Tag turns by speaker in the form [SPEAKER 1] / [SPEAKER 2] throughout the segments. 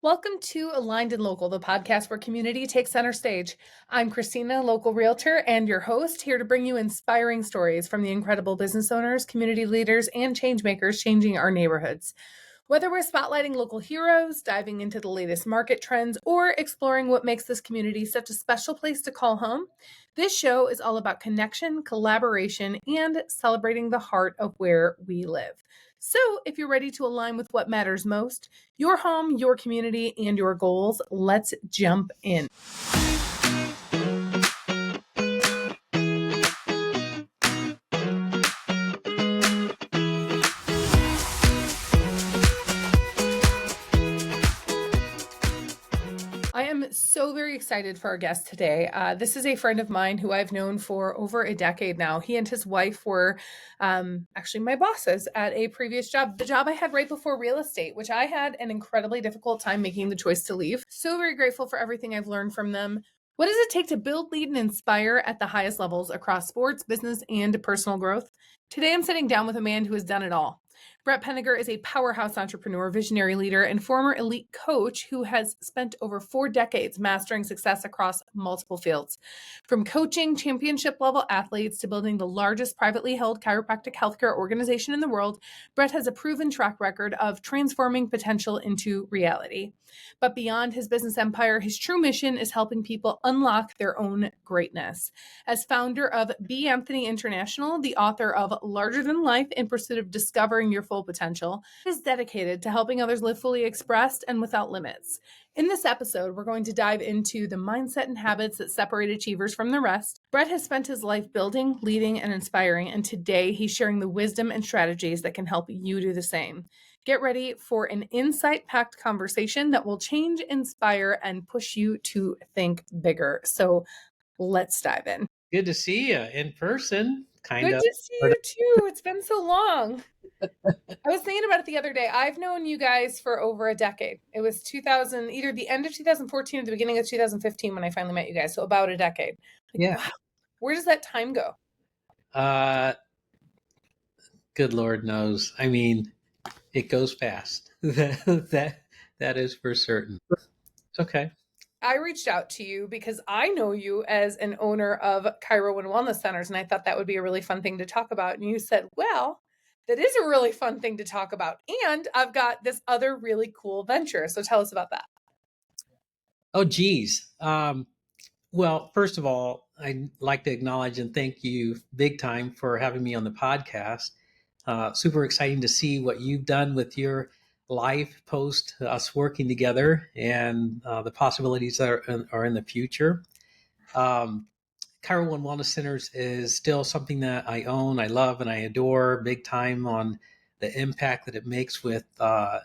[SPEAKER 1] Welcome to Aligned and Local, the podcast where community takes center stage. I'm Christina, local realtor, and your host, here to bring you inspiring stories from the incredible business owners, community leaders, and change makers changing our neighborhoods. Whether we're spotlighting local heroes, diving into the latest market trends, or exploring what makes this community such a special place to call home, this show is all about connection, collaboration, and celebrating the heart of where we live. So, if you're ready to align with what matters most, your home, your community, and your goals, let's jump in. I am so very excited for our guest today. This is a friend of mine who I've known for over a decade now. He and his wife were actually my bosses at a previous job, the job I had right before real estate, which I had an incredibly difficult time making the choice to leave. So very grateful for everything I've learned from them. What does it take to build, lead, and inspire at the highest levels across sports, business, and personal growth? Today, I'm sitting down with a man who has done it all. Brett Penager is a powerhouse entrepreneur, visionary leader, and former elite coach who has spent over 4 decades mastering success across multiple fields. From coaching championship level athletes to building the largest privately held chiropractic healthcare organization in the world, Brett has a proven track record of transforming potential into reality. But beyond his business empire, his true mission is helping people unlock their own greatness. As founder of B. Anthony International, the author of Larger Than Life in Pursuit of Discovering Your Full Potential, is dedicated to helping others live fully expressed and without limits. In this episode, we're going to dive into the mindset and habits that separate achievers from the rest. Brett has spent his life building, leading, and inspiring, and today he's sharing the wisdom and strategies that can help you do the same. Get ready for an insight-packed conversation that will change, inspire, and push you to think bigger. So let's dive in.
[SPEAKER 2] Good to see you in person, kind
[SPEAKER 1] Good
[SPEAKER 2] of.
[SPEAKER 1] to see you too. It's been so long. I was thinking about it the other day. I've known you guys for over a decade. It was 2000, either the end of 2014 or the beginning of 2015 when I finally met you guys. So about a decade.
[SPEAKER 2] Yeah.
[SPEAKER 1] Wow. Where does that time go?
[SPEAKER 2] Uh, Good Lord knows. I mean, it goes fast. That is for certain. It's okay.
[SPEAKER 1] I reached out to you because I know you as an owner of Chiro and Wellness Centers, and I thought that would be a really fun thing to talk about. And you said, well, that is a really fun thing to talk about. And I've got this other really cool venture. So tell us about that.
[SPEAKER 2] Oh, geez. Well, first of all, I'd like to acknowledge and thank you big time for having me on the podcast. Super exciting to see what you've done with your life post us working together and the possibilities that are in the future. Um, Chiro One Wellness Centers is still something that I own, I love, and I adore big time on the impact that it makes with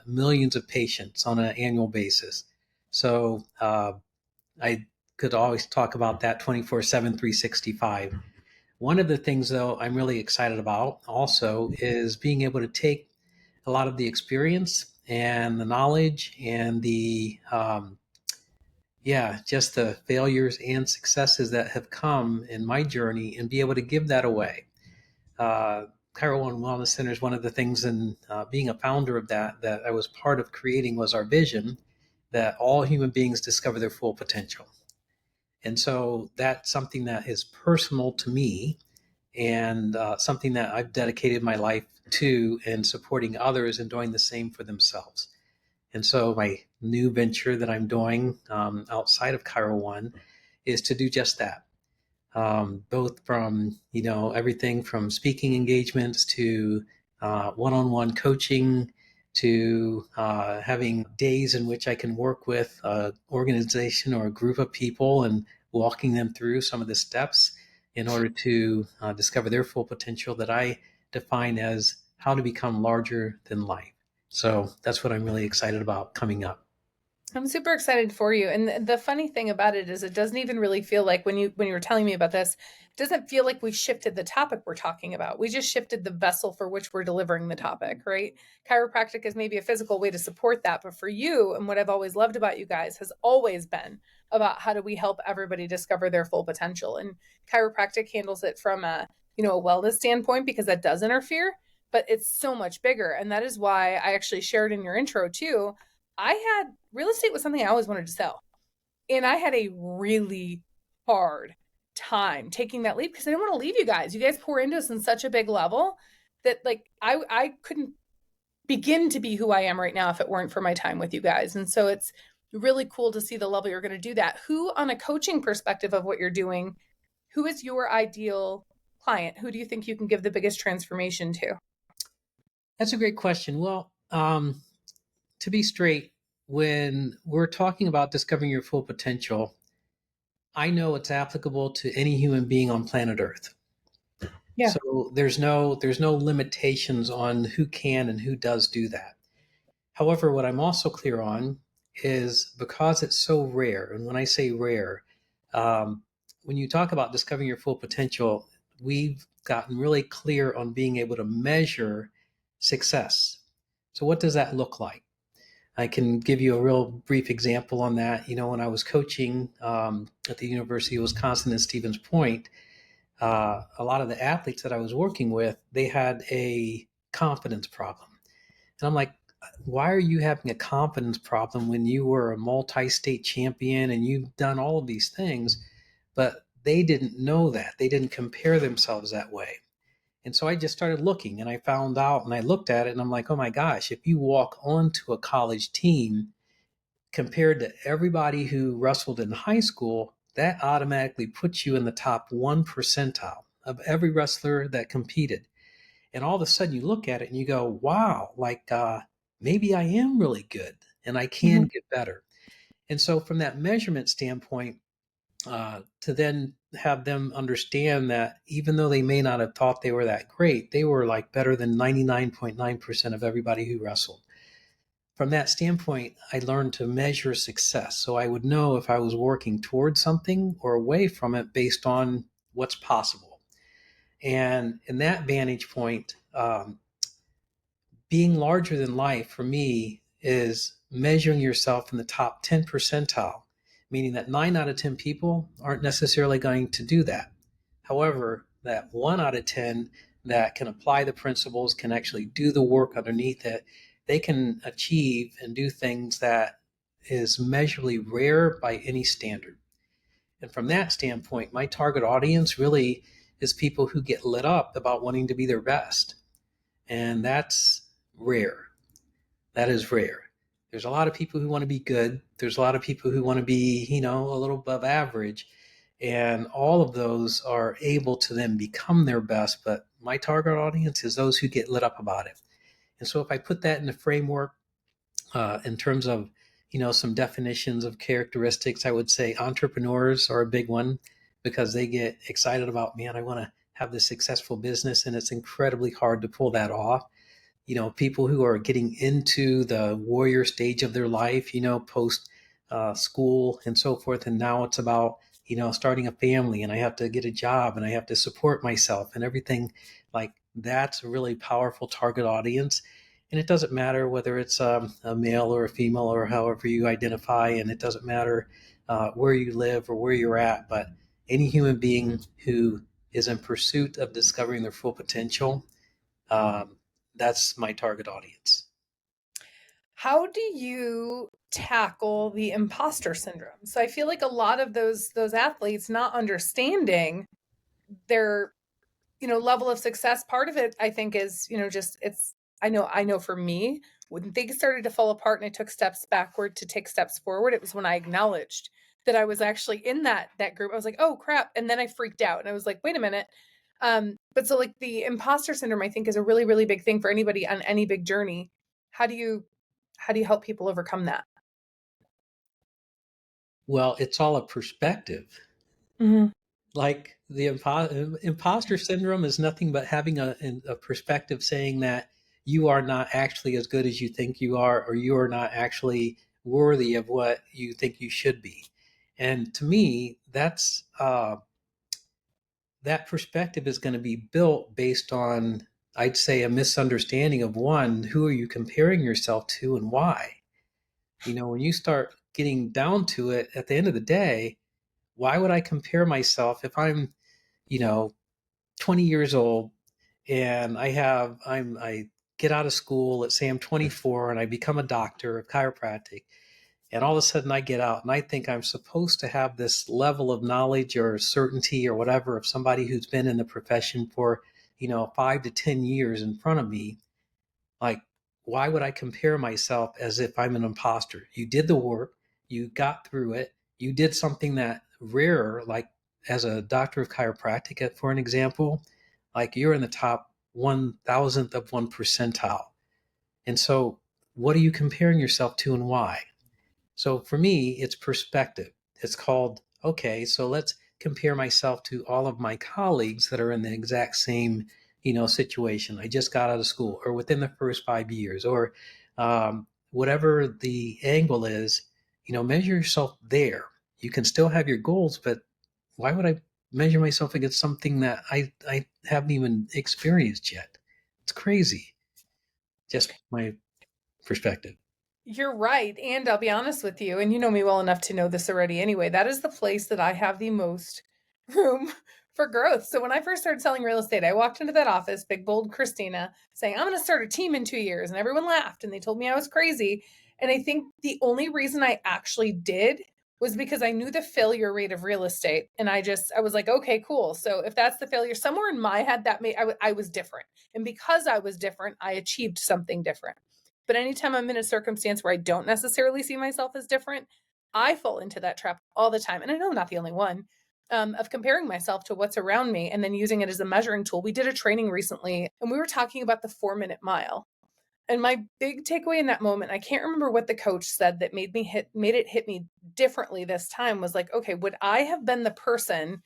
[SPEAKER 2] millions of patients on an annual basis. So I could always talk about that 24/7, 365. One of the things, though, I'm really excited about also is being able to take a lot of the experience and the knowledge and just the failures and successes that have come in my journey and be able to give that away. Chiro One Wellness Center is one of the things in being a founder of that I was part of creating was our vision that all human beings discover their full potential. And so that's something that is personal to me and something that I've dedicated my life to and supporting others and doing the same for themselves. And so my new venture that I'm doing outside of Chiro One is to do just that. Both from, everything from speaking engagements to one-on-one coaching to having days in which I can work with an organization or a group of people and walking them through some of the steps in order to discover their full potential that I define as how to become larger than life. So that's what I'm really excited about coming up.
[SPEAKER 1] I'm super excited for you. And the funny thing about it is it doesn't even really feel like when you were telling me about this, it doesn't feel like we shifted the topic we're talking about. We just shifted the vessel for which we're delivering the topic, right? Chiropractic is maybe a physical way to support that, but for you and what I've always loved about you guys has always been about how do we help everybody discover their full potential. And chiropractic handles it from a wellness standpoint because that does interfere, but it's so much bigger. And that is why I actually shared in your intro too I had real estate was something I always wanted to sell. And I had a really hard time taking that leap because I didn't want to leave you guys. You guys pour into us in such a big level that like I couldn't begin to be who I am right now if it weren't for my time with you guys. And so it's really cool to see the level you're going to do that. Who, on a coaching perspective of what you're doing, who is your ideal client? Who do you think you can give the biggest transformation to?
[SPEAKER 2] That's a great question. Well, to be straight, when we're talking about discovering your full potential, I know it's applicable to any human being on planet Earth.
[SPEAKER 1] Yeah.
[SPEAKER 2] So there's no limitations on who can and who does do that. However, what I'm also clear on is because it's so rare, and when I say rare, um, when you talk about discovering your full potential, we've gotten really clear on being able to measure success. So, what does that look like? I can give you a real brief example on that. When I was coaching at the University of Wisconsin in Stevens Point, a lot of the athletes that I was working with, they had a confidence problem. And I'm like, why are you having a confidence problem when you were a multi-state champion and you've done all of these things? But they didn't know that. They didn't compare themselves that way. And so I just started looking and I found out and I looked at it and I'm like, oh my gosh, if you walk onto a college team compared to everybody who wrestled in high school, that automatically puts you in the top 1 percentile of every wrestler that competed. And all of a sudden you look at it and you go, wow, like maybe I am really good and I can
[SPEAKER 1] Mhm.
[SPEAKER 2] get better. And so, from that measurement standpoint, to then have them understand that even though they may not have thought they were that great, they were like better than 99.9% of everybody who wrestled. From that standpoint, I learned to measure success. So I would know if I was working towards something or away from it based on what's possible. And in that vantage point, being larger than life for me is measuring yourself in the top 10 percentile, meaning that 9 out of 10 people aren't necessarily going to do that. However, that 1 out of 10 that can apply the principles, can actually do the work underneath it, they can achieve and do things that is measurably rare by any standard. And from that standpoint, my target audience really is people who get lit up about wanting to be their best. And that's rare. That is rare. There's a lot of people who want to be good. There's a lot of people who want to be, a little above average. And all of those are able to then become their best. But my target audience is those who get lit up about it. And so if I put that in the framework in terms of, some definitions of characteristics, I would say entrepreneurs are a big one because they get excited about, man, I want to have this successful business. And it's incredibly hard to pull that off. People who are getting into the warrior stage of their life, post school and so forth. And now it's about, starting a family and I have to get a job and I have to support myself and everything. Like that's a really powerful target audience. And it doesn't matter whether it's a male or a female or however you identify. And it doesn't matter where you live or where you're at. But any human being who is in pursuit of discovering their full potential, um, that's my target audience.
[SPEAKER 1] How do you tackle the imposter syndrome? So I feel like a lot of those athletes not understanding their level of success, part of it I think is just it's I know for me when things started to fall apart and I took steps backward to take steps forward, it was when I acknowledged that I was actually in that group. I was like, oh crap, and then I freaked out and I was like, wait a minute. But so like the imposter syndrome I think is a really really big thing for anybody on any big journey. How do you help people overcome that?
[SPEAKER 2] Well, it's all a perspective.
[SPEAKER 1] Mhm.
[SPEAKER 2] Like the imposter syndrome is nothing but having a perspective saying that you are not actually as good as you think you are, or you are not actually worthy of what you think you should be. And to me, that perspective is going to be built based on, I'd say, a misunderstanding of one, who are you comparing yourself to and why? When you start getting down to it, at the end of the day, why would I compare myself if I'm, 20 years old and I get out of school, let's say I'm 24 and I become a doctor of chiropractic, and all of a sudden I get out and I think I'm supposed to have this level of knowledge or certainty or whatever of somebody who's been in the profession for, 5 to 10 years in front of me. Like, why would I compare myself as if I'm an imposter? You did the work, you got through it, you did something that rare, like as a doctor of chiropractic, for an example, like you're in the top 1,000th of 1 percentile. And so, what are you comparing yourself to and why? So for me, it's perspective. It's called, okay, so let's compare myself to all of my colleagues that are in the exact same, situation. I just got out of school or within the first 5 years or whatever the angle is, measure yourself there. You can still have your goals, but why would I measure myself against something that I haven't even experienced yet? It's crazy. Just my perspective.
[SPEAKER 1] You're right. And I'll be honest with you, and you know me well enough to know this already anyway. That is the place that I have the most room for growth. So when I first started selling real estate, I walked into that office, big bold Christina, saying, I'm going to start a team in 2 years. And everyone laughed and they told me I was crazy. And I think the only reason I actually did was because I knew the failure rate of real estate. And I was like, okay, cool. So if that's the failure, somewhere in my head, I was different. And because I was different, I achieved something different. But anytime I'm in a circumstance where I don't necessarily see myself as different, I fall into that trap all the time. And I know I'm not the only one, of comparing myself to what's around me and then using it as a measuring tool. We did a training recently and we were talking about the 4 minute mile. And my big takeaway in that moment, I can't remember what the coach said that made it hit me differently this time, was like, okay, would I have been the person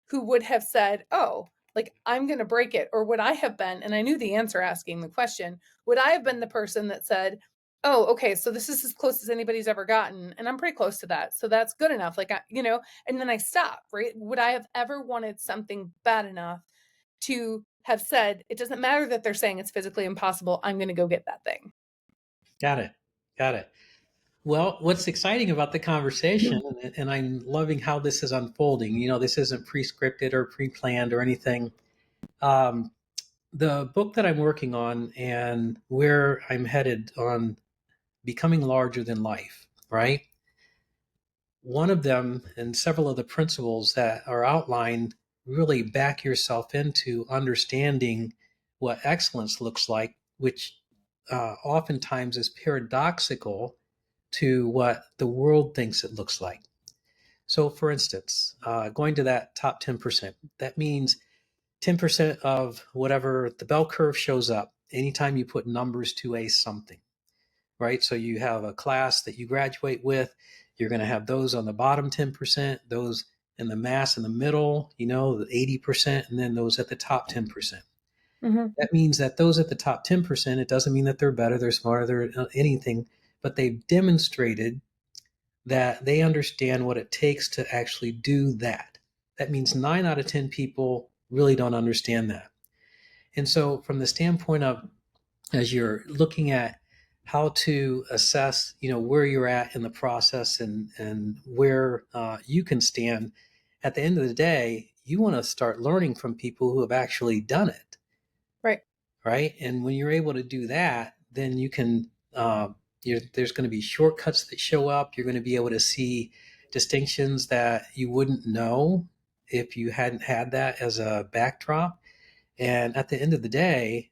[SPEAKER 1] who would have said, oh, like I'm going to break it? Or would I have been, and I knew the answer asking the question, would I have been the person that said, oh, okay, so this is as close as anybody's ever gotten. And I'm pretty close to that. So that's good enough. And then I stop, right? Would I have ever wanted something bad enough to have said, it doesn't matter that they're saying it's physically impossible, I'm going to go get that thing?
[SPEAKER 2] Got it. Got it. Well, what's exciting about the conversation, and I'm loving how this is unfolding, this isn't pre scripted or pre planned or anything. Um, the book that I'm working on and where I'm headed on becoming larger than life, right? One of them and several of the principles that are outlined really back yourself into understanding what excellence looks like, which oftentimes is paradoxical to what the world thinks it looks like. So, for instance, going to that top 10%, that means 10% of whatever the bell curve shows up anytime you put numbers to a something, right? So, you have a class that you graduate with, you're going to have those on the bottom 10%, those in the mass in the middle, the 80%, and then those at the top 10%.
[SPEAKER 1] Mm-hmm.
[SPEAKER 2] That means that those at the top 10%, it doesn't mean that they're better, they're smarter, they're anything, but they've demonstrated that they understand what it takes to actually do that. That means 9 out of 10 people really don't understand that. And so, from the standpoint of as you're looking at how to assess, where you're at in the process and where you can stand, at the end of the day, you want to start learning from people who have actually done it,
[SPEAKER 1] Right.
[SPEAKER 2] right? And when you're able to do that, then you can. There's going to be shortcuts that show up. You're going to be able to see distinctions that you wouldn't know if you hadn't had that as a backdrop. And at the end of the day,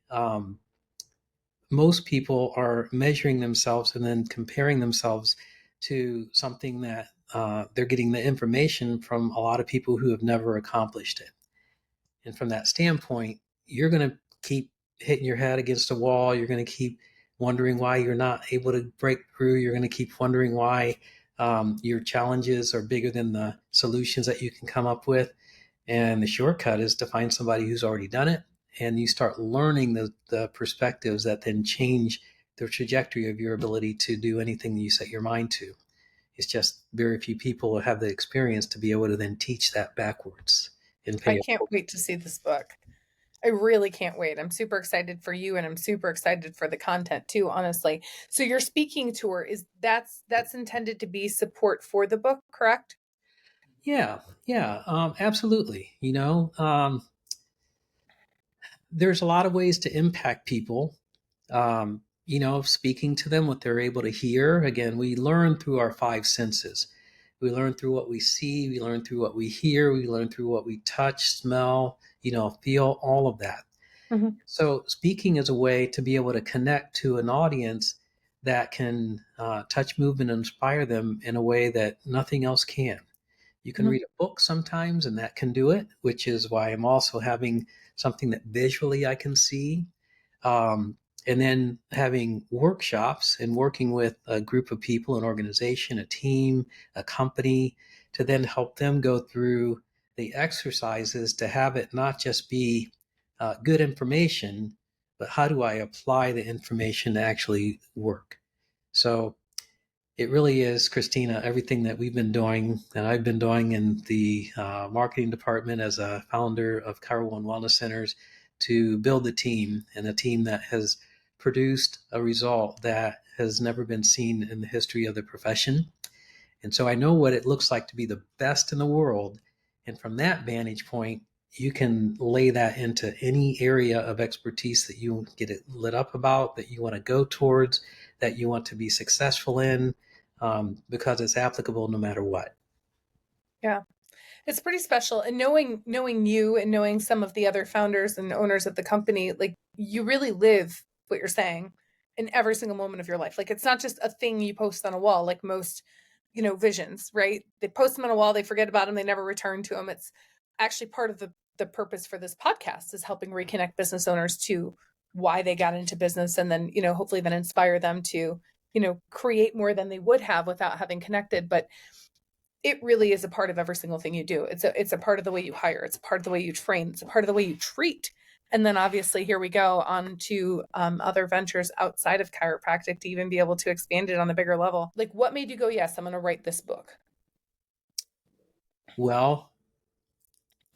[SPEAKER 2] most people are measuring themselves and then comparing themselves to something that they're getting the information from a lot of people who have never accomplished it. And from that standpoint, you're going to keep hitting your head against a wall. You're going to keep wondering why you're not able to break through. You're going to keep wondering why your challenges are bigger than the solutions that you can come up with. And the shortcut is to find somebody who's already done it. And you start learning the perspectives that then change the trajectory of your ability to do anything that you set your mind to. It's just very few people have the experience to be able to then teach that backwards and
[SPEAKER 1] I
[SPEAKER 2] pay it
[SPEAKER 1] can't
[SPEAKER 2] forward.
[SPEAKER 1] wait to see this book. I really can't wait. I'm super excited for you and I'm super excited for the content too, honestly. So your speaking tour, is that's intended to be support for the book, correct?
[SPEAKER 2] Yeah, yeah, absolutely. There's a lot of ways to impact people, Speaking to them, what they're able to hear. Again, we learn through our five senses. We learn through what we see, we learn through what we hear, we learn through what we touch, smell, feel, all of that.
[SPEAKER 1] Mhm.
[SPEAKER 2] So, speaking is a way to be able to connect to an audience that can touch, move, and inspire them in a way that nothing else can. You can
[SPEAKER 1] Mhm.
[SPEAKER 2] read a book sometimes, and that can do it, which is why I'm also having something that visually I can see. Um, and then having workshops and working with a group of people, an organization, a team, a company, to then help them go through the exercises to have it not just be good information, but how do I apply the information to actually work? So it really is, Christina, everything that we've been doing and I've been doing in the marketing department as a founder of Chiro One Wellness Centers to build a team, and a team that has produced a result that has never been seen in the history of the profession. And so I know what it looks like to be the best in the world. And from that vantage point, you can lay that into any area of expertise that you get it lit up about, that you want to go towards, that you want to be successful in, because it's applicable no matter what.
[SPEAKER 1] Yeah. It's pretty special. And knowing you and knowing some of the other founders and owners of the company, like you really live what you're saying in every single moment of your life. Like it's not just a thing you post on a wall like most, visions, right? They post them on a wall, they forget about them, they never return to them. It's actually part of the purpose for this podcast is helping reconnect business owners to why they got into business and then, hopefully then inspire them to, create more than they would have without having connected. But it really is a part of every single thing you do. It's a part of the way you hire. It's a part of the way you train. It's a part of the way you treat. And then obviously here we go on to other ventures outside of chiropractic to even be able to expand it on the bigger level. Like what made you go, yes, I'm going to write this book?
[SPEAKER 2] Well,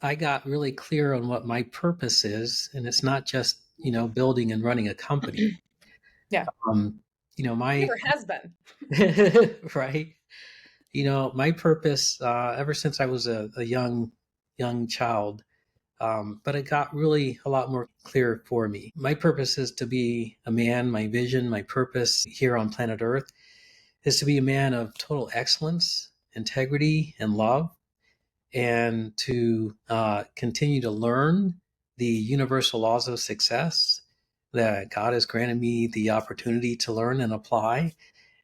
[SPEAKER 2] I got really clear on what my purpose is, and it's not just, building and running a company.
[SPEAKER 1] Yeah,
[SPEAKER 2] Um, my
[SPEAKER 1] never has been.
[SPEAKER 2] right. My purpose, ever since I was a young child, but it got really a lot more clear for me. My purpose is to be a man. My vision, my purpose here on planet Earth is to be a man of total excellence, integrity, and love, and to continue to learn the universal laws of success that God has granted me the opportunity to learn and apply,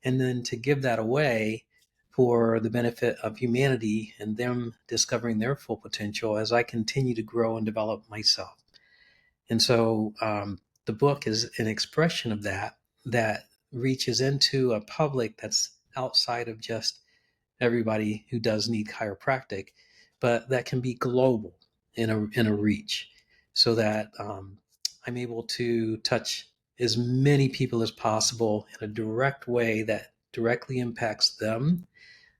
[SPEAKER 2] and then to give that away for the benefit of humanity and them discovering their full potential as I continue to grow and develop myself. And so the book is an expression of that reaches into a public that's outside of just everybody who does need chiropractic, but that can be global in a reach, so that I'm able to touch as many people as possible in a direct way that directly impacts them,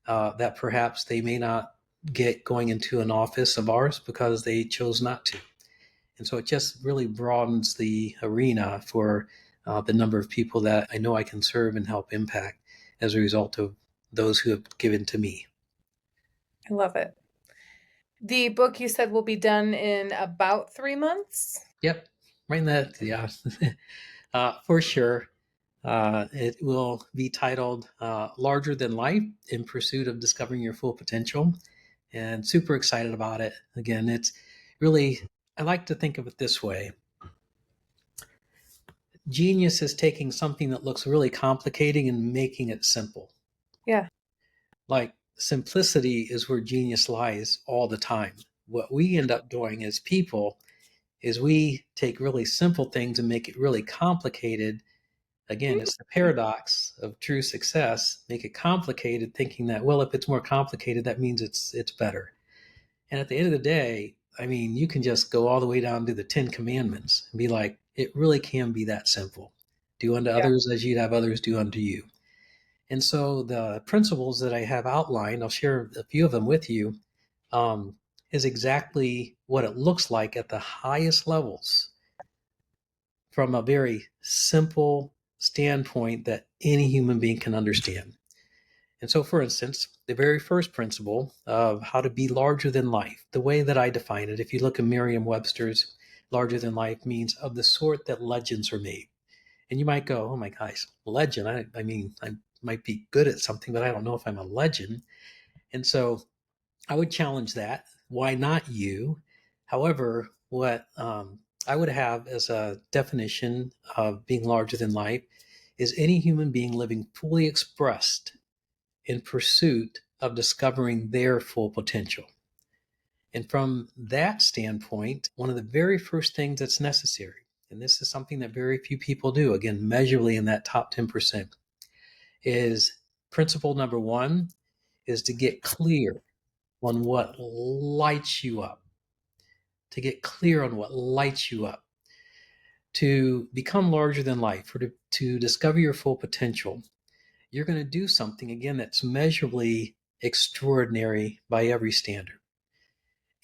[SPEAKER 2] that perhaps they may not get going into an office of ours because they chose not to. And so it just really broadens the arena for the number of people that I know I can serve and help impact as a result of those who have given to me.
[SPEAKER 1] I love it. The book you said will be done in about 3 months.
[SPEAKER 2] Yep, right in that, yeah, for sure. It will be titled Larger Than Life in Pursuit of Discovering Your Full Potential, and super excited about it. Again, it's really, I like to think of it this way: genius is taking something that looks really complicated and making it simple.
[SPEAKER 1] Yeah.
[SPEAKER 2] Like simplicity is where genius lies all the time. What we end up doing as people is we take really simple things and make it really complicated. Again, it's the paradox of true success. Make it complicated, thinking that, well, if it's more complicated, that means it's better. And at the end of the day, I mean, you can just go all the way down to the Ten Commandments and be like, it really can be that simple. Do unto
[SPEAKER 1] Yeah.
[SPEAKER 2] others as you'd have others do unto you. And so the principles that I have outlined, I'll share a few of them with you, um, is exactly what it looks like at the highest levels from a very simple standpoint that any human being can understand. And so, for instance, the very first principle of how to be larger than life, the way that I define it, if you look at Merriam Webster's, larger than life means of the sort that legends are made. And you might go, oh my gosh, legend. I mean, I might be good at something, but I don't know if I'm a legend. And so I would challenge that. Why not you? However, what I would have as a definition of being larger than life is any human being living fully expressed in pursuit of discovering their full potential. And from that standpoint, one of the very first things that's necessary, and this is something that very few people do, again, measurably in that top 10%, is principle number one is to get clear on what lights you up, to get clear on what lights you up, to become larger than life, or to discover your full potential. You're going to do something, again, that's measurably extraordinary by every standard.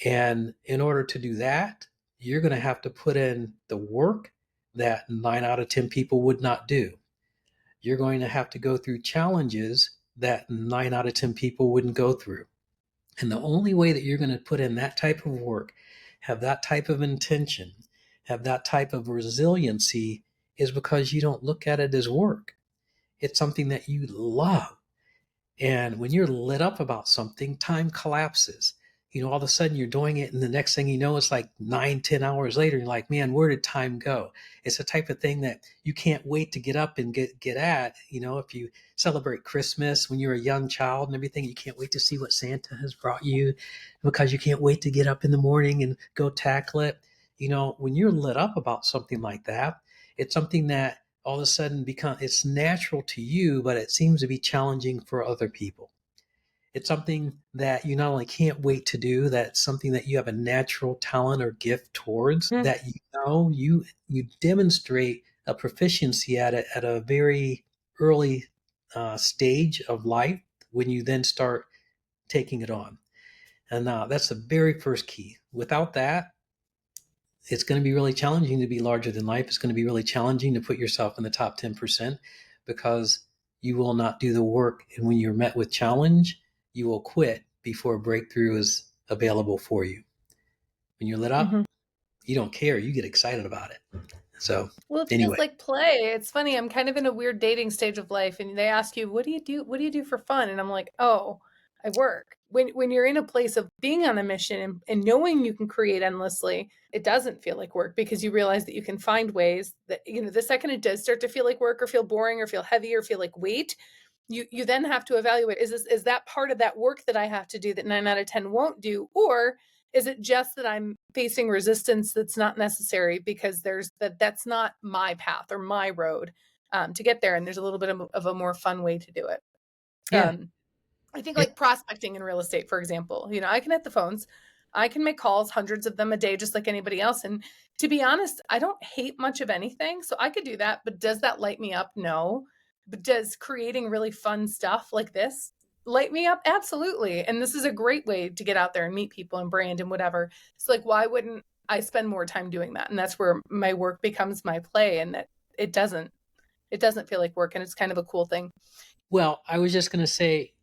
[SPEAKER 2] And in order to do that, you're going to have to put in the work that 9 out of 10 people would not do. You're going to have to go through challenges that 9 out of 10 people wouldn't go through. And the only way that you're going to put in that type of work, have that type of intention, have that type of resiliency is because you don't look at it as work. It's something that you love. And when you're lit up about something, time collapses. All of a sudden you're doing it, and the next thing you know, it's like 9, 10 hours later. You're like, man, where did time go? It's the type of thing that you can't wait to get up and get at. If you celebrate Christmas when you're a young child and everything, you can't wait to see what Santa has brought you because you can't wait to get up in the morning and go tackle it. When you're lit up about something like that, it's something that all of a sudden it's natural to you, but it seems to be challenging for other people. It's something that you not only can't wait to do, that's something that you have a natural talent or gift towards,
[SPEAKER 1] Mm.
[SPEAKER 2] that you demonstrate a proficiency at it at a very early stage of life when you then start taking it on. And that's the very first key. Without that, it's going to be really challenging to be larger than life. It's going to be really challenging to put yourself in the top 10% because you will not do the work. And when you're met with challenge, you will quit before breakthrough is available for you. When you're lit up,
[SPEAKER 1] Mhm.
[SPEAKER 2] you don't care. You get excited about it. So,
[SPEAKER 1] Well, it feels
[SPEAKER 2] anyway,
[SPEAKER 1] like play. It's funny. I'm kind of in a weird dating stage of life, and they ask you, "What do you do? What do you do for fun?" And I'm like, "Oh, I work." When you're in a place of being on a mission and knowing you can create endlessly, it doesn't feel like work because you realize that you can find ways that the second it does start to feel like work or feel boring or feel heavy or feel like weight, you then have to evaluate, is that part of that work that I have to do that 9 out of 10 won't do, or is it just that I'm facing resistance that's not necessary because that's not my path or my road to get there, and there's a little bit of a more fun way to do it.
[SPEAKER 2] yeah.
[SPEAKER 1] um, I think
[SPEAKER 2] It,
[SPEAKER 1] like prospecting in real estate, for example, I can hit the phones, I can make calls, hundreds of them a day, just like anybody else. And to be honest, I don't hate much of anything. So I could do that. But does that light me up? No. But does creating really fun stuff like this light me up? Absolutely. And this is a great way to get out there and meet people and brand and whatever. So like, why wouldn't I spend more time doing that? And that's where my work becomes my play, and that it doesn't, it doesn't feel like work. And it's kind of a cool thing.
[SPEAKER 2] well, I was just going to say,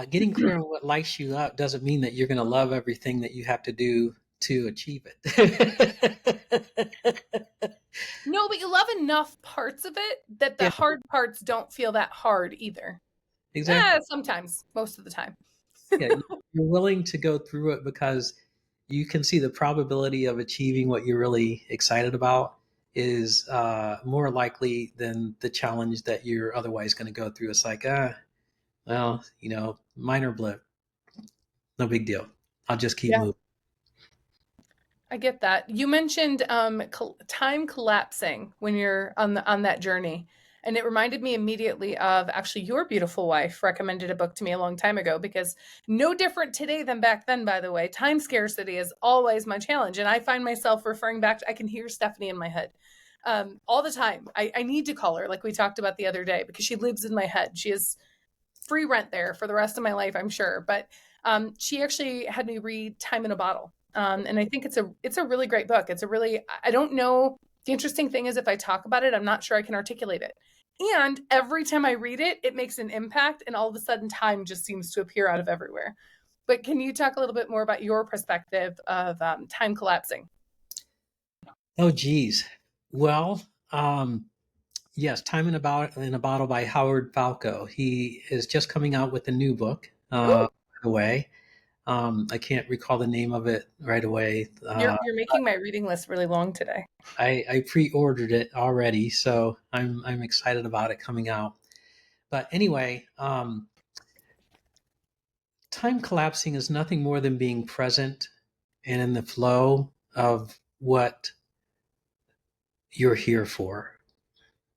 [SPEAKER 2] getting clear on what lights you up doesn't mean that you're going to love everything that you have to do to achieve it.
[SPEAKER 1] No, but you love enough parts of it that the
[SPEAKER 2] Yeah,
[SPEAKER 1] hard parts don't feel that hard either.
[SPEAKER 2] exactly.
[SPEAKER 1] Sometimes, most of the time.
[SPEAKER 2] Yeah, you're willing to go through it because you can see the probability of achieving what you're really excited about is more likely than the challenge that you're otherwise going to go through. It's like, well, minor blip, no big deal. I'll just keep
[SPEAKER 1] Yeah,
[SPEAKER 2] moving.
[SPEAKER 1] I get that. You mentioned time collapsing when you're on that journey, and it reminded me immediately of actually your beautiful wife recommended a book to me a long time ago, because no different today than back then. By the way, time scarcity is always my challenge, and I find myself referring back to, I can hear Stephanie in my head all the time. I need to call her, like we talked about the other day, because she lives in my head. She is free rent there for the rest of my life, I'm sure. But she actually had me read Time in a Bottle, and I think it's a really great book. It's a really, I don't know. The interesting thing is, if I talk about it, I'm not sure I can articulate it. And every time I read it, it makes an impact, and all of a sudden, time just seems to appear out of everywhere. But can you talk a little bit more about your perspective of time collapsing?
[SPEAKER 2] Oh, geez. Well, Yes, Time in a Bottle by Howard Falco. He is just coming out with a new book,
[SPEAKER 1] Ooh,
[SPEAKER 2] by the way. I can't recall the name of it right away.
[SPEAKER 1] you're making my reading list really long today.
[SPEAKER 2] I pre-ordered it already, so I'm excited about it coming out. But anyway, time collapsing is nothing more than being present and in the flow of what you're here for.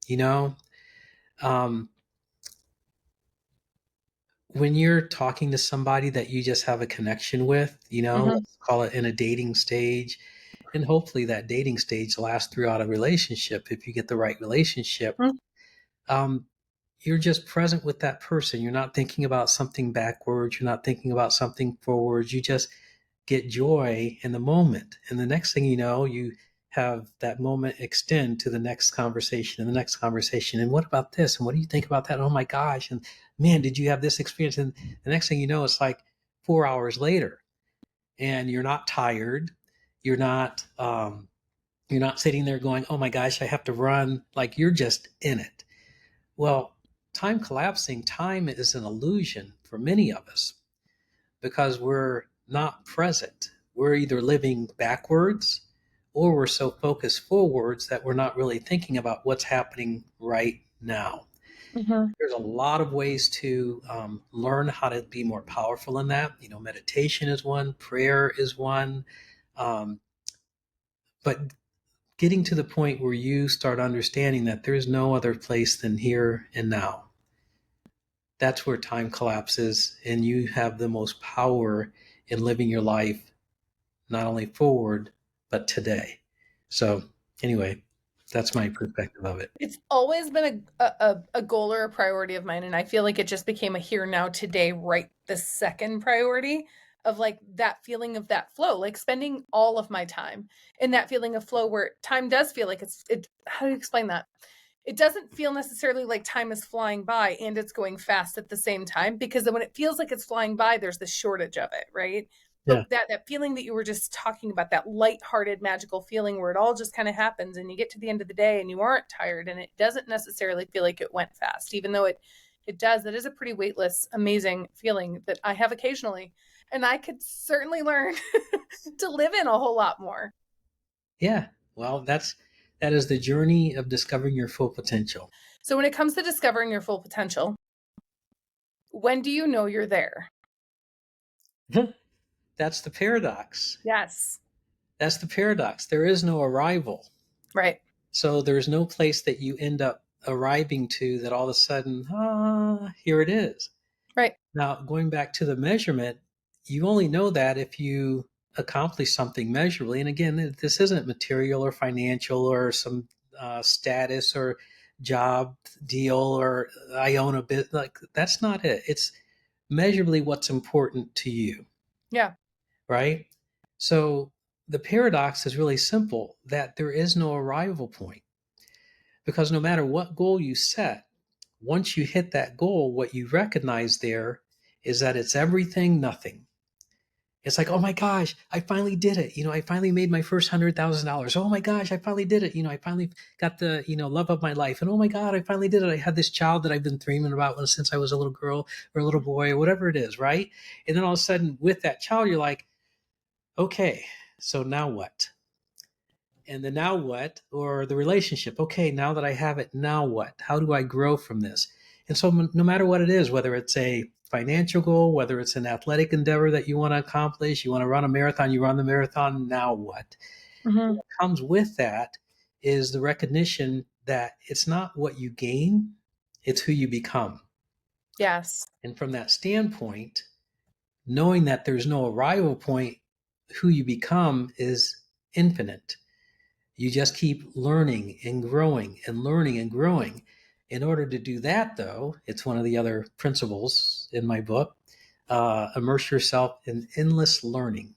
[SPEAKER 2] You know, um, when you're talking to somebody that you just have a connection with,
[SPEAKER 1] Hmm.
[SPEAKER 2] let's call it in a dating stage, and hopefully that dating stage lasts throughout a relationship if you get the right relationship. Um, you're just present with that person. You're not thinking about something backwards. You're not thinking about something forwards. You just get joy in the moment. And the next thing you know, you have that moment extend to the next conversation and the next conversation. And what about this? And what do you think about that? Oh my gosh. And man, did you have this experience? And the next thing you know, it's like 4 hours later and you're not tired. You're not, you're not sitting there going, oh my gosh, I have to run. Like you're just in it. Well, time collapsing, time is an illusion for many of us because we're not present. We're either living backwards or we're so focused forwards that we're not really thinking about what's happening right now.
[SPEAKER 1] Hmm.
[SPEAKER 2] There's a lot of ways to learn how to be more powerful in that. Meditation is one, prayer is one. Um, but getting to the point where you start understanding that there's no other place than here and now, that's where time collapses and you have the most power in living your life not only forward but today. So anyway, that's my perspective of it.
[SPEAKER 1] It's always been a goal or a priority of mine, and I feel like it just became a here now today right the second priority of like that feeling of that flow, like spending all of my time in that feeling of flow where time does feel like it. How do you explain that? It doesn't feel necessarily like time is flying by and it's going fast at the same time, because when it feels like it's flying by, there's the shortage of it, right?
[SPEAKER 2] Yeah.
[SPEAKER 1] But that feeling that you were just talking about, that lighthearted, magical feeling where it all just kind of happens and you get to the end of the day and you aren't tired and it doesn't necessarily feel like it went fast, even though it does. It is a pretty weightless, amazing feeling that I have occasionally. And I could certainly learn to live in a whole lot more.
[SPEAKER 2] Yeah. Well, that is the journey of discovering your full potential.
[SPEAKER 1] So when it comes to discovering your full potential, when do you know you're there?
[SPEAKER 2] That's the paradox.
[SPEAKER 1] Yes.
[SPEAKER 2] That's the paradox. There is no arrival.
[SPEAKER 1] Right.
[SPEAKER 2] So there's no place that you end up arriving to that all of a sudden, here it is.
[SPEAKER 1] Right.
[SPEAKER 2] Now, going back to the measurement, you only know that if you accomplish something measurably. And again, this isn't material or financial or some status or job deal or I own a bit. Like that's not it. It's measurably what's important to you,
[SPEAKER 1] Yeah.
[SPEAKER 2] right? So the paradox is really simple that there is no arrival point because no matter what goal you set, once you hit that goal, what you recognize there is that it's everything, nothing. It's like, oh my gosh, I finally did it. I finally made my first $100,000. Oh my gosh, I finally did it. I finally got the, love of my life. And oh my God, I finally did it. I had this child that I've been dreaming about since I was a little girl or a little boy or whatever it is, right? And then all of a sudden, with that child, you're like, okay, so now what? And the now what, or the relationship. Okay, now that I have it, now what? How do I grow from this? And so, no matter what it is, whether it's a financial goal, whether it's an athletic endeavor that you want to accomplish, you want to run a marathon, you run the marathon, now what?
[SPEAKER 1] Hmm.
[SPEAKER 2] What comes with that is the recognition that it's not what you gain, it's who you become.
[SPEAKER 1] Yes.
[SPEAKER 2] And from that standpoint, knowing that there's no arrival point, who you become is infinite. You just keep learning and growing and learning and growing. In order to do that, though, it's one of the other principles in my book, immerse yourself in endless learning.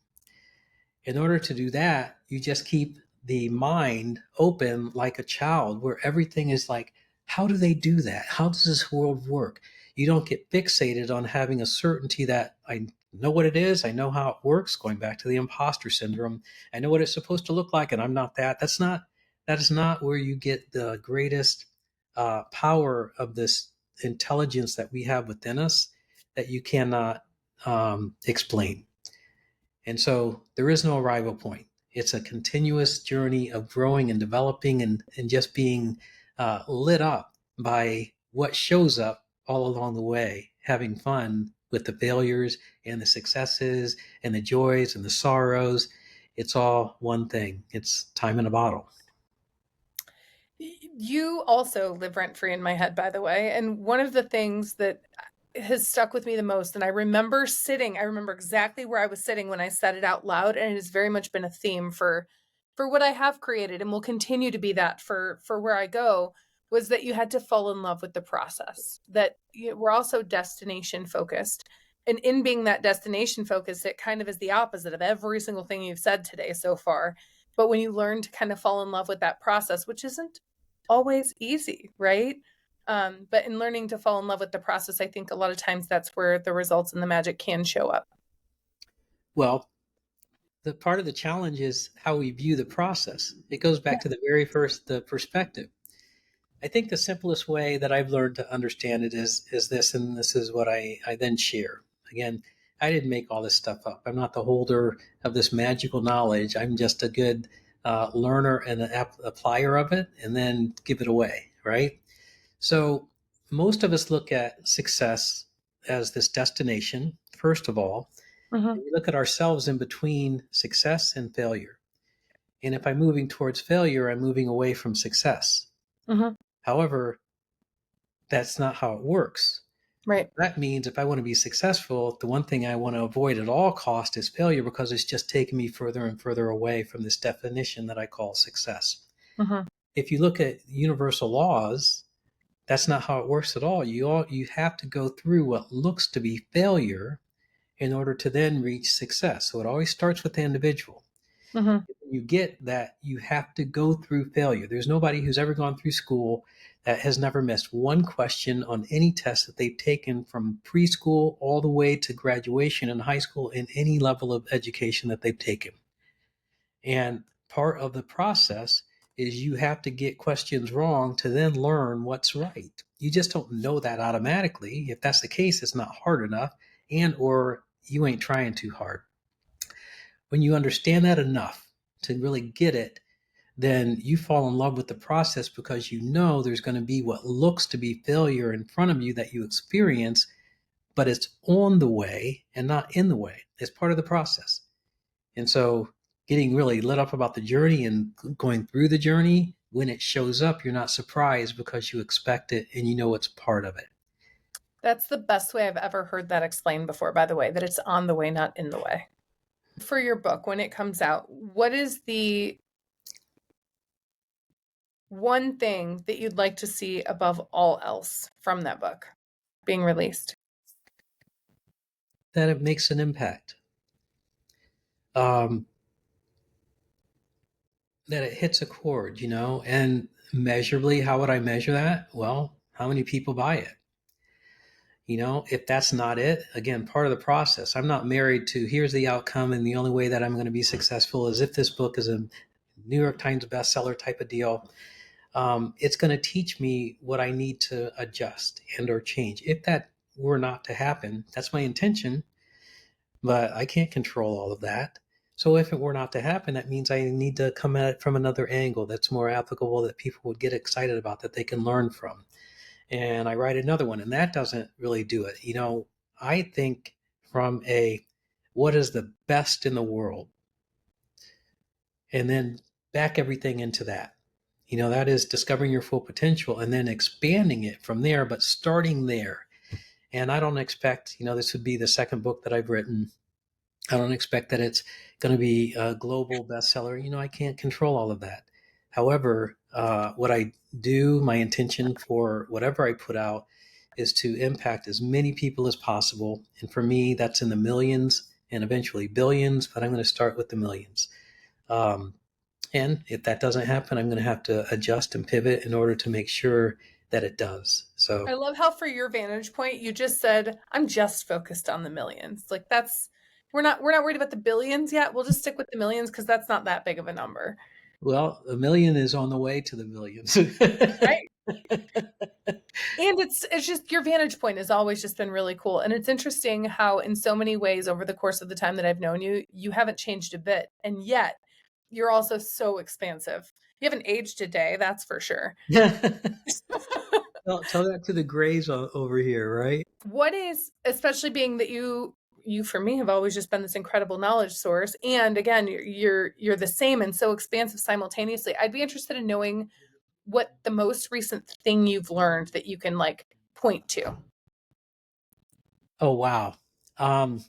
[SPEAKER 2] In order to do that, you just keep the mind open like a child, where everything is like, how do they do that? How does this world work? You don't get fixated on having a certainty that I know what it is, I know how it works, going back to the imposter syndrome. I know what it's supposed to look like, and I'm not that. That is not where you get the greatest power of this intelligence that we have within us that you cannot explain. And so there is no arrival point. It's a continuous journey of growing and developing and just being lit up by what shows up all along the way, having fun with the failures and the successes and the joys and the sorrows. It's all one thing. It's time in a bottle.
[SPEAKER 1] You also live rent free in my head, by the way. And one of the things that has stuck with me the most, and I remember exactly where I was sitting when I said it out loud, and it has very much been a theme for what I have created and will continue to be that for where I go, was that you had to fall in love with the process. That we're also destination focused. And in being that destination focused, it kind of is the opposite of every single thing you've said today so far. But when you learn to kind of fall in love with that process, which isn't always easy, right? But in learning to fall in love with the process, I think a lot of times that's where the results and the magic can show up.
[SPEAKER 2] Well, the part of the challenge is how we view the process. It goes
[SPEAKER 1] Yeah.
[SPEAKER 2] back to the very first, the perspective. I think the simplest way that I've learned to understand it is this, and this is what I then share. Again, I didn't make all this stuff up. I'm not the holder of this magical knowledge. I'm just a good learner and an applier of it, and then give it away, right? So most of us look at success as this destination, first of all,
[SPEAKER 1] Mm-hmm.
[SPEAKER 2] and we look at ourselves in between success and failure. And if I'm moving towards failure, I'm moving away from success.
[SPEAKER 1] Mm-hmm.
[SPEAKER 2] However, that's not how it works.
[SPEAKER 1] Right.
[SPEAKER 2] That means if I want to be successful, the one thing I want to avoid at all cost is failure because it's just taking me further and further away from this definition that I call success.
[SPEAKER 1] Mm-hmm.
[SPEAKER 2] If you look at universal laws, that's not how it works at all. You have to go through what looks to be failure in order to then reach success. So it always starts with the individual.
[SPEAKER 1] Mm-hmm.
[SPEAKER 2] You get that you have to go through failure. There's nobody who's ever gone through school that has never missed one question on any test that they've taken from preschool all the way to graduation in high school in any level of education that they've taken. And part of the process is you have to get questions wrong to then learn what's right. You just don't know that automatically. If that's the case, it's not hard enough and or you ain't trying too hard. When you understand that enough to really get it, then you fall in love with the process because you know there's going to be what looks to be failure in front of you that you experience, but it's on the way and not in the way. It's part of the process. And so getting really lit up about the journey and going through the journey, when it shows up, you're not surprised because you expect it and you know it's part of it.
[SPEAKER 1] That's the best way I've ever heard that explained before, by the way, that it's on the way, not in the way. For your book, when it comes out, what is the one thing that you'd like to see above all else from that book being released?
[SPEAKER 2] That it makes an impact. Um, that it hits a chord, and measurably, how would I measure that? Well, how many people buy it? If that's not it, again, part of the process. I'm not married to here's the outcome, and the only way that I'm going to be successful is if this book is a New York Times bestseller type of deal. It's going to teach me what I need to adjust and or change. If that were not to happen, that's my intention, but I can't control all of that. So if it were not to happen, that means I need to come at it from another angle that's more applicable, that people would get excited about, that they can learn from. And I write another one, and that doesn't really do it. I think from a what is the best in the world, and then back everything into that. That is discovering your full potential and then expanding it from there, but starting there. And I don't expect, this would be the second book that I've written. I don't expect that it's going to be a global bestseller. I can't control all of that. However, what I do, my intention for whatever I put out is to impact as many people as possible. And for me, that's in the millions and eventually billions, but I'm going to start with the millions. And if that doesn't happen, I'm going to have to adjust and pivot in order to make sure that it does.
[SPEAKER 1] I
[SPEAKER 2] So,
[SPEAKER 1] love how, for your vantage point, you just said, I'm just focused on the millions. Like, that's, we're not worried about the billions yet. We'll just stick with the millions because that's not that big of a number.
[SPEAKER 2] well, a million is on the way to the millions.
[SPEAKER 1] Right. And it's just your vantage point has always just been really cool. And it's interesting how in so many ways over the course of the time that I've known you, you haven't changed a bit. And yet you're also so expansive. You haven't aged a day, that's for sure.
[SPEAKER 2] Tell that to the grays over here, right?
[SPEAKER 1] What is, especially being that you for me have always just been this incredible knowledge source, and again you're the same and so expansive simultaneously. I'd be interested in knowing what the most recent thing you've learned that you can like point to.
[SPEAKER 2] Oh, wow. Um,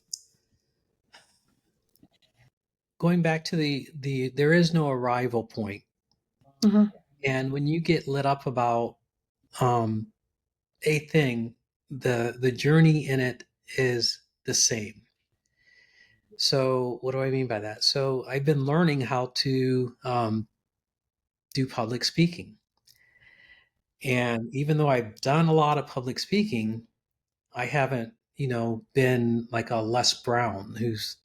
[SPEAKER 2] Going back to there is no arrival point.
[SPEAKER 1] Mhm.
[SPEAKER 2] And when you get lit up about um, a thing, the journey in it is the same. So what do I mean by that? So I've been learning how to do public speaking. And even though I've done a lot of public speaking, I haven't, been like a Les Brown, who's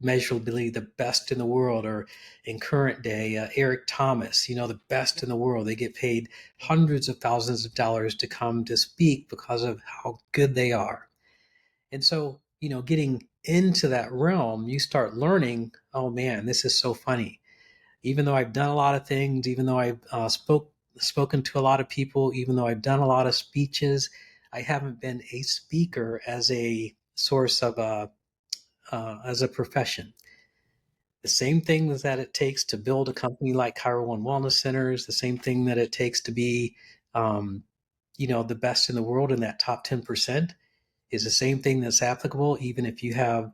[SPEAKER 2] measurably the best in the world, or in current day, Eric Thomas, the best in the world. They get paid hundreds of thousands of dollars to come to speak because of how good they are. And so, getting into that realm, you start learning, oh man, this is so funny. Even though I've done a lot of things, even though I've spoken to a lot of people, even though I've done a lot of speeches, I haven't been a speaker as a source of as a profession. The same thing that it takes to build a company like Chiro One Wellness Centers, the same thing that it takes to be, um, the best in the world in that top 10% is the same thing that's applicable. Even if you have,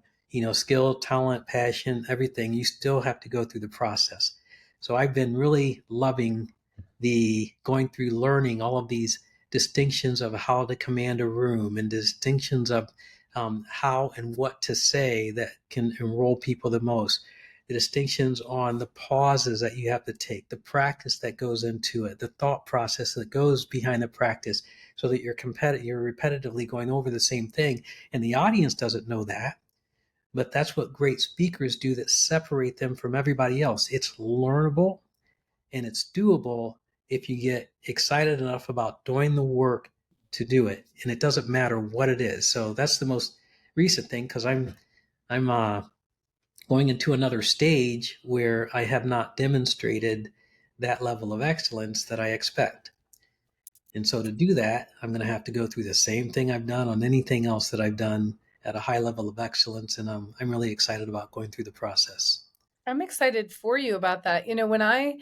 [SPEAKER 2] skill, talent, passion, everything, you still have to go through the process. So I've been really loving the going through learning all of these distinctions of how to command a room, and distinctions of how and what to say that can enroll people the most, the distinctions on the pauses that you have to take, the practice that goes into it, the thought process that goes behind the practice, so that you're repetitively going over the same thing, and the audience doesn't know that. But that's what great speakers do that separate them from everybody else. It's learnable and it's doable if you get excited enough about doing the work to do it, and it doesn't matter what it is. So that's the most recent thing, because I'm going into another stage where I have not demonstrated that level of excellence that I expect. And so to do that, I'm going to have to go through the same thing I've done on anything else that I've done at a high level of excellence. And I'm really excited about going through the process.
[SPEAKER 1] I'm excited for you about that. When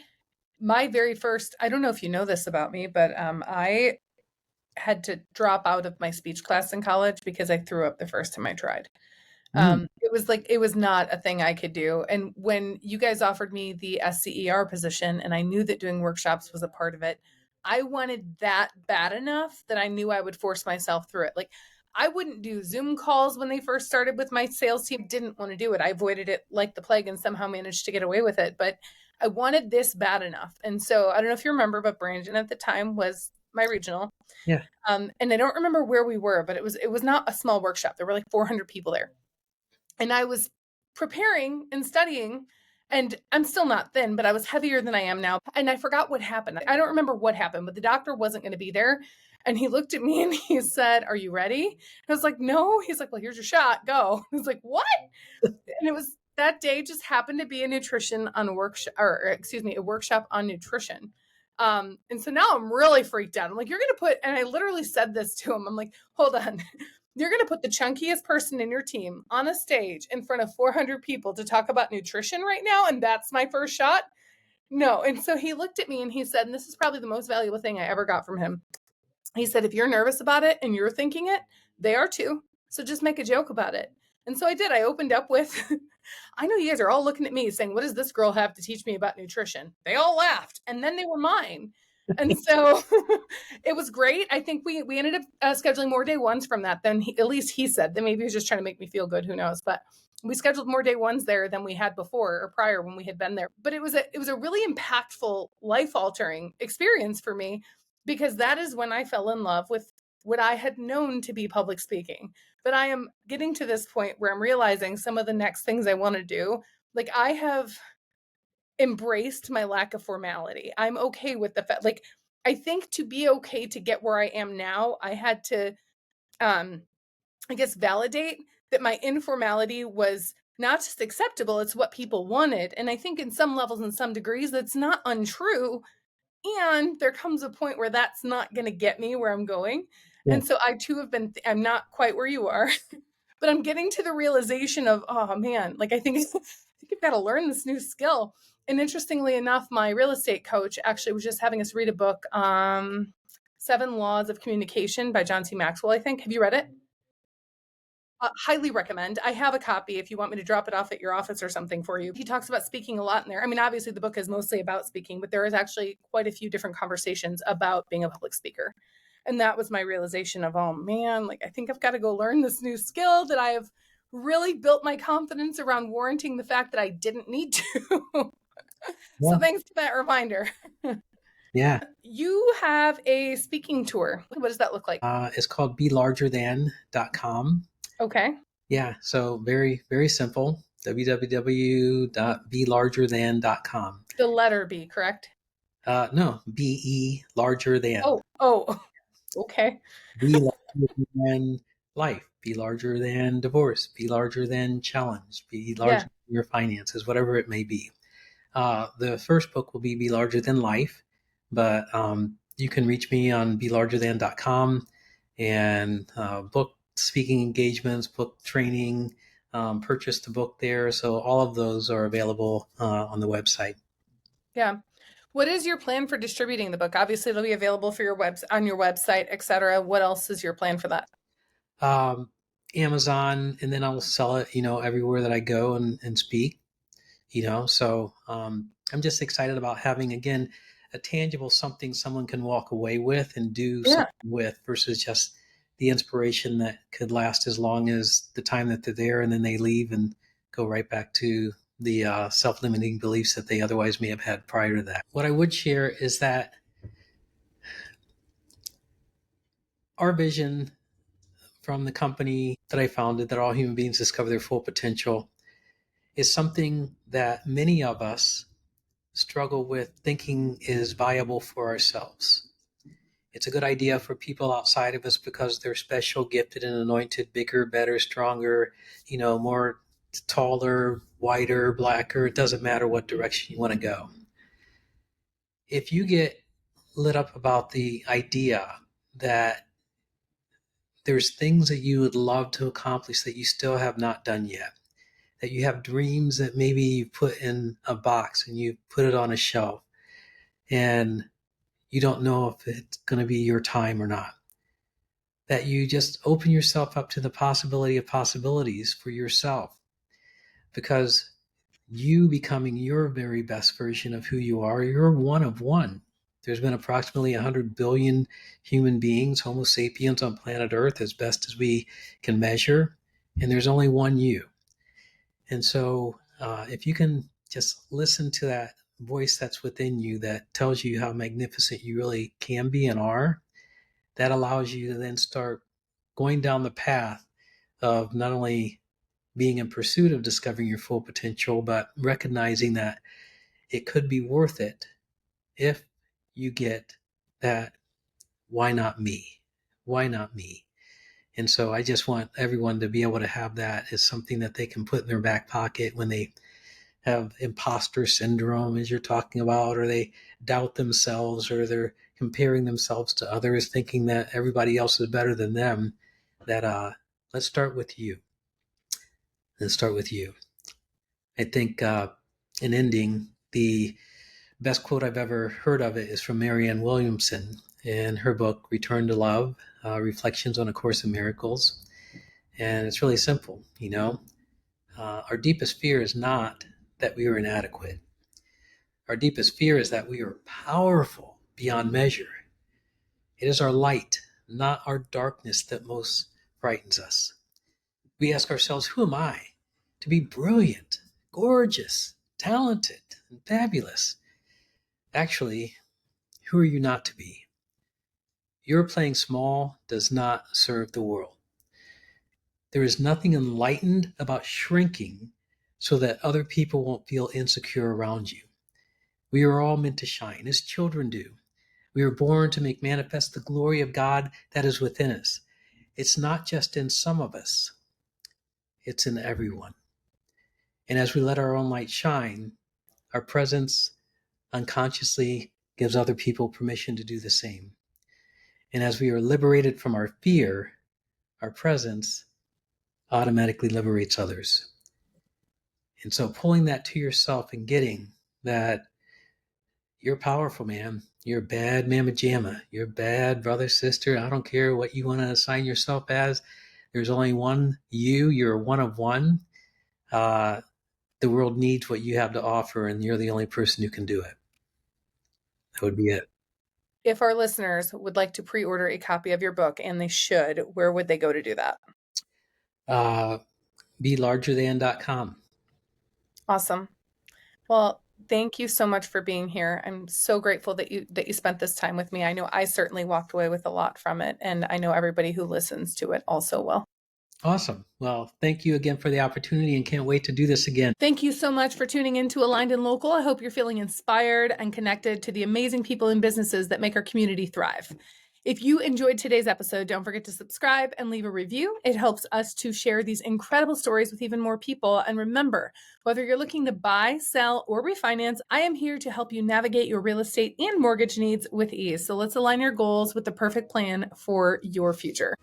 [SPEAKER 1] my very first, I don't know if you know this about me, but I had to drop out of my speech class in college because I threw up the first time I tried.
[SPEAKER 2] Mm,
[SPEAKER 1] It was like it was not a thing I could do. And when you guys offered me the SCER position and I knew that doing workshops was a part of it, I wanted that bad enough that I knew I would force myself through it. Like I wouldn't do Zoom calls when they first started with my sales team. Didn't want to do it. I avoided it like the plague and somehow managed to get away with it. But I wanted this bad enough. And so I don't know if you remember, but Brandon at the time was my regional.
[SPEAKER 2] yeah.
[SPEAKER 1] And I don't remember where we were, but it was not a small workshop. There were like 400 people there. And I was preparing and studying, and I'm still not thin, but I was heavier than I am now. And I forgot what happened. I don't remember what happened, but the doctor wasn't going to be there. And he looked at me and he said, "Are you ready?" And I was like, "No." He's like, "Well, here's your shot. Go." I was like, "What?" And it was that day just happened to be a nutrition on a workshop, or excuse me, a workshop on nutrition. And so now I'm really freaked out. I'm like, "You're going to put," and I literally said this to him. I'm like, "Hold on." You're going to put the chunkiest person in your team on a stage in front of 400 people to talk about nutrition right now. And that's my first shot. No. And so he looked at me and he said, and this is probably the most valuable thing I ever got from him. He said, "If you're nervous about it and you're thinking it, they are too. So just make a joke about it." And so I did. I opened up with, "I know you guys are all looking at me saying, what does this girl have to teach me about nutrition?" They all laughed. And then they were mine. And so it was great. I think we ended up scheduling more day ones from that than at least he said. That maybe he was just trying to make me feel good. Who knows? But we scheduled more day ones there than we had before or prior when we had been there. But it was a really impactful, life altering experience for me, because that is when I fell in love with what I had known to be public speaking. But I am getting to this point where I'm realizing some of the next things I want to do. Like I have embraced my lack of formality. I'm okay with the fact, like, I think to be okay to get where I am now, I had to, I guess, validate that my informality was not just acceptable, it's what people wanted. And I think in some levels and some degrees, that's not untrue. And there comes a point where that's not going to get me where I'm going.
[SPEAKER 2] Yeah.
[SPEAKER 1] And so I too have been, I'm not quite where you are, but I'm getting to the realization of, oh man, like I think, I think I've got to learn this new skill. And interestingly enough, my real estate coach actually was just having us read a book, Seven Laws of Communication by John C. Maxwell, I think. Have you read it? Highly recommend. I have a copy if you want me to drop it off at your office or something for you. He talks about speaking a lot in there. I mean, obviously, the book is mostly about speaking, but there is actually quite a few different conversations about being a public speaker. And that was my realization of, oh man, like I think I've got to go learn this new skill that I have really built my confidence around warranting the fact that I didn't need to. So
[SPEAKER 2] Yeah.
[SPEAKER 1] thanks for that reminder.
[SPEAKER 2] Yeah.
[SPEAKER 1] You have a speaking tour. What does that look like?
[SPEAKER 2] It's called BeLargerThan.com.
[SPEAKER 1] Okay.
[SPEAKER 2] Yeah. So very, very simple. www.belargerthan.com.
[SPEAKER 1] The letter B, correct?
[SPEAKER 2] No, BE larger than.
[SPEAKER 1] Oh, okay.
[SPEAKER 2] Be larger than life. Be larger than divorce. Be larger than challenge. Be larger
[SPEAKER 1] Yeah.
[SPEAKER 2] than your finances, whatever it may be. The first book will be Larger Than Life, but you can reach me on belargerthan.com and book speaking engagements, book training, purchase the book there. So all of those are available on the website.
[SPEAKER 1] Yeah. What is your plan for distributing the book? Obviously, it'll be available for your on your website, etc. What else is your plan for that?
[SPEAKER 2] Um, Amazon, and then I'll sell it, everywhere that I go and speak. So I'm just excited about having, again, a tangible something someone can walk away with and do
[SPEAKER 1] Yeah.
[SPEAKER 2] something with, versus just the inspiration that could last as long as the time that they're there, and then they leave and go right back to the self-limiting beliefs that they otherwise may have had prior to that. What I would share is that our vision from the company that I founded, that all human beings discover their full potential, is something that many of us struggle with thinking is viable for ourselves. It's a good idea for people outside of us because they're special, gifted, and anointed, bigger, better, stronger, more taller, whiter, blacker. It doesn't matter what direction you want to go. If you get lit up about the idea that there's things that you would love to accomplish that you still have not done yet, that you have dreams that maybe you put in a box and you put it on a shelf, and you don't know if it's going to be your time or not, that you just open yourself up to the possibility of possibilities for yourself, because you becoming your very best version of who you are, you're one of one. There's been approximately 100 billion human beings, Homo sapiens, on planet Earth, as best as we can measure, and there's only one you. And so if you can just listen to that voice that's within you that tells you how magnificent you really can be and are, that allows you to then start going down the path of not only being in pursuit of discovering your full potential, but recognizing that it could be worth it if you get that, why not me? Why not me? And so I just want everyone to be able to have that as something that they can put in their back pocket when they have imposter syndrome, as you're talking about, or they doubt themselves, or they're comparing themselves to others, thinking that everybody else is better than them. That let's start with you. Let's start with you. I think in ending, the best quote I've ever heard of it is from Marianne Williamson in her book Return to Love: Reflections on A Course in Miracles. And it's really simple. Our deepest fear is not that we are inadequate. Our deepest fear is that we are powerful beyond measure. It is our light, not our darkness, that most frightens us. We ask ourselves, who am I to be brilliant, gorgeous, talented, and fabulous? Actually, who are you not to be? Your playing small does not serve the world. There is nothing enlightened about shrinking so that other people won't feel insecure around you. We are all meant to shine, as children do. We were born to make manifest the glory of God that is within us. It's not just in some of us, it's in everyone. And as we let our own light shine, our presence unconsciously gives other people permission to do the same. And as we are liberated from our fear, our presence automatically liberates others. And so pulling that to yourself and getting that you're powerful, man. You're bad mamma jamma. You're bad brother, sister. I don't care what you want to assign yourself as. There's only one you. You're one of one. Uh, the world needs what you have to offer, and you're the only person who can do it. That would be it.
[SPEAKER 1] If our listeners would like to pre-order a copy of your book, and they should, where would they go to do that?
[SPEAKER 2] BeLargerThan.com.
[SPEAKER 1] Awesome. Well, thank you so much for being here. I'm so grateful that you spent this time with me. I know I certainly walked away with a lot from it, and I know everybody who listens to it also will.
[SPEAKER 2] Awesome. Well, thank you again for the opportunity, and can't wait to do this again.
[SPEAKER 1] Thank you so much for tuning in to Aligned and Local. I hope you're feeling inspired and connected to the amazing people and businesses that make our community thrive. If you enjoyed today's episode, don't forget to subscribe and leave a review. It helps us to share these incredible stories with even more people. And remember, whether you're looking to buy, sell, or refinance, I am here to help you navigate your real estate and mortgage needs with ease. So let's align your goals with the perfect plan for your future.